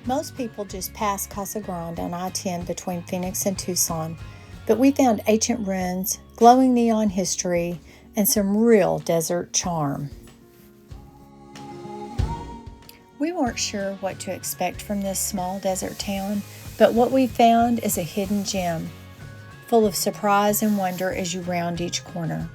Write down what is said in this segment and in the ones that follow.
Most people just pass Casa Grande on I-10 between Phoenix and Tucson, but we found ancient ruins, glowing neon history, and some real desert charm. We weren't sure what to expect from this small desert town, but what we found is a hidden gem, full of surprise and wonder as you round each corner.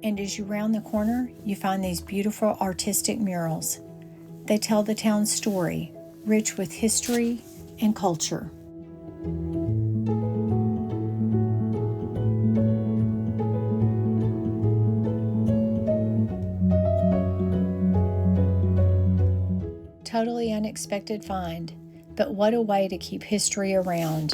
And as you round the corner, you find these beautiful artistic murals. They tell the town's story, rich with history and culture. Totally unexpected find, but what a way to keep history around.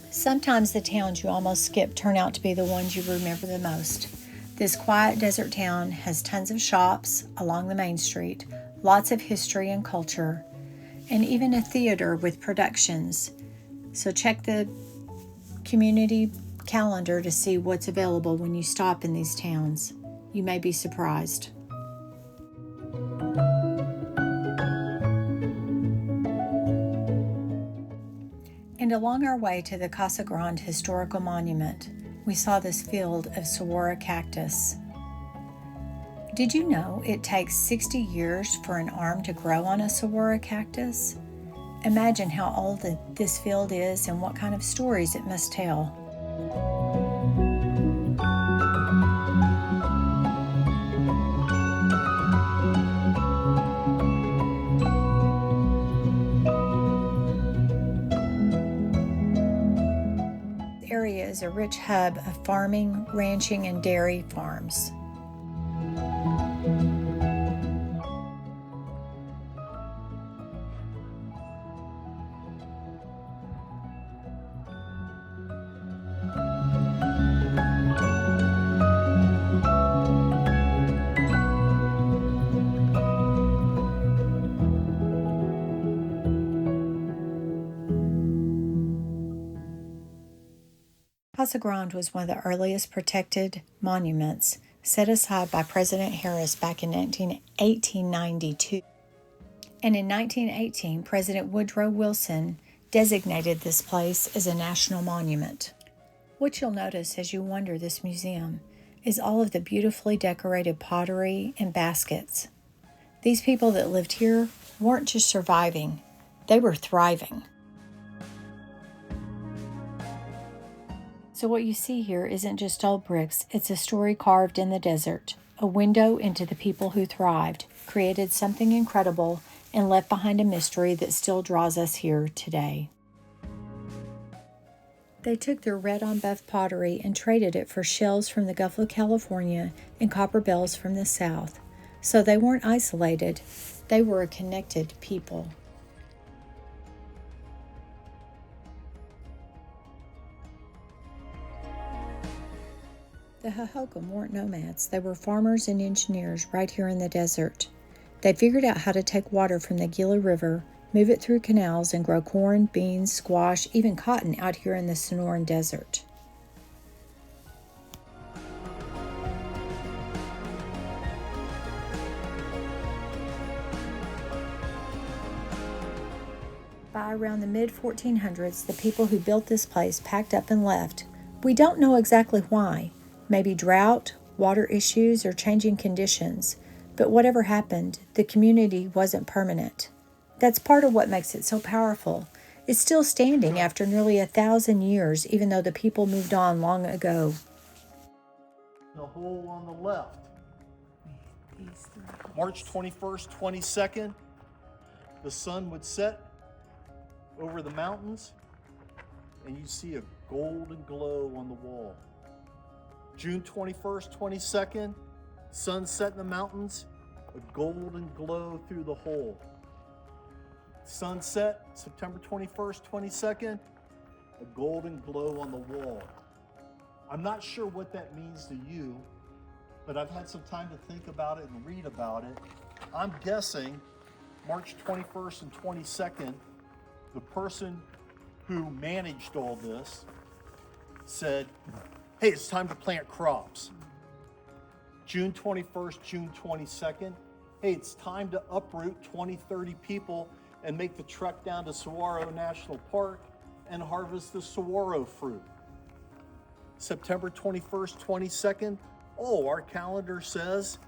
Sometimes the towns you almost skip turn out to be the ones you remember the most. This quiet desert town has tons of shops along the main street, lots of history and culture, and even a theater with productions. So check the community calendar to see what's available when you stop in these towns. You may be surprised. And along our way to the Casa Grande Historical Monument, we saw this field of saguaro cactus. Did you know it takes 60 years for an arm to grow on a saguaro cactus? Imagine how old this field is and what kind of stories it must tell. The area is a rich hub of farming, ranching, and dairy farms. Casa Grande was one of the earliest protected monuments set aside by President Harris back in 1892. And in 1918, President Woodrow Wilson designated this place as a national monument. What you'll notice as you wander this museum is all of the beautifully decorated pottery and baskets. These people that lived here weren't just surviving, they were thriving. So what you see here isn't just old bricks, it's a story carved in the desert, a window into the people who thrived, created something incredible, and left behind a mystery that still draws us here today. They took their red on buff pottery and traded it for shells from the Gulf of California and copper bells from the South. So they weren't isolated, they were a connected people. The Hohokam weren't nomads. They were farmers and engineers right here in the desert. They figured out how to take water from the Gila River, move it through canals, and grow corn, beans, squash, even cotton out here in the Sonoran Desert. By around the mid-1400s, the people who built this place packed up and left. We don't know exactly why. Maybe drought, water issues, or changing conditions. But whatever happened, the community wasn't permanent. That's part of what makes it so powerful. It's still standing after nearly 1,000 years, even though the people moved on long ago. The hole on the left. March 21st, 22nd, the sun would set over the mountains, and you see a golden glow on the wall. June 21st, 22nd, sunset in the mountains, a golden glow through the hole. Sunset, September 21st, 22nd, a golden glow on the wall. I'm not sure what that means to you, but I've had some time to think about it and read about it. I'm guessing March 21st and 22nd, the person who managed all this said, hey, it's time to plant crops. June 21st, June 22nd, hey, it's time to uproot 20, 30 people and make the trek down to Saguaro National Park and harvest the saguaro fruit. September 21st, 22nd, oh, our calendar says,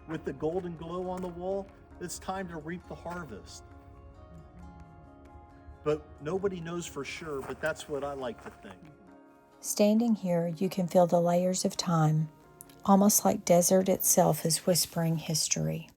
with the golden glow on the wall, it's time to reap the harvest. But nobody knows for sure, but that's what I like to think. Standing here, you can feel the layers of time, almost like desert itself is whispering history.